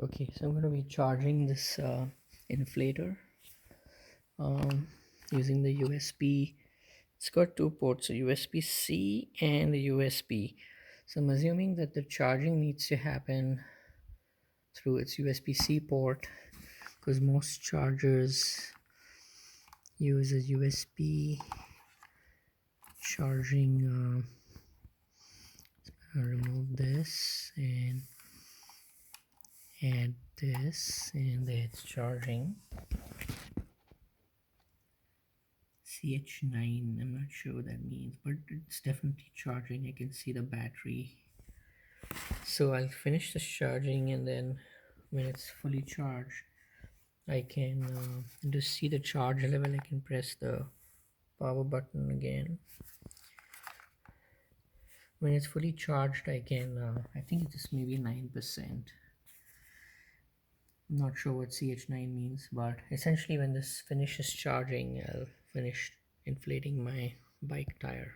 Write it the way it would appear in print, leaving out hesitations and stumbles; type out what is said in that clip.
Okay, so I'm going to be charging this inflator um, using the USB. It's got two ports, a USB-C and a USB. So I'm assuming that the charging needs to happen through its USB-C port because most chargers use a USB charging. I'll remove this and add this, and it's charging. CH9, I'm not sure what that means, but it's definitely charging. I can see the battery. So I'll finish this charging, and then when it's fully charged, I can to see the charge level, I can press the power button again. When it's fully charged, I can I think it's maybe 9%. I'm not sure what CH9 means, but essentially when this finishes charging, I'll finish inflating my bike tire.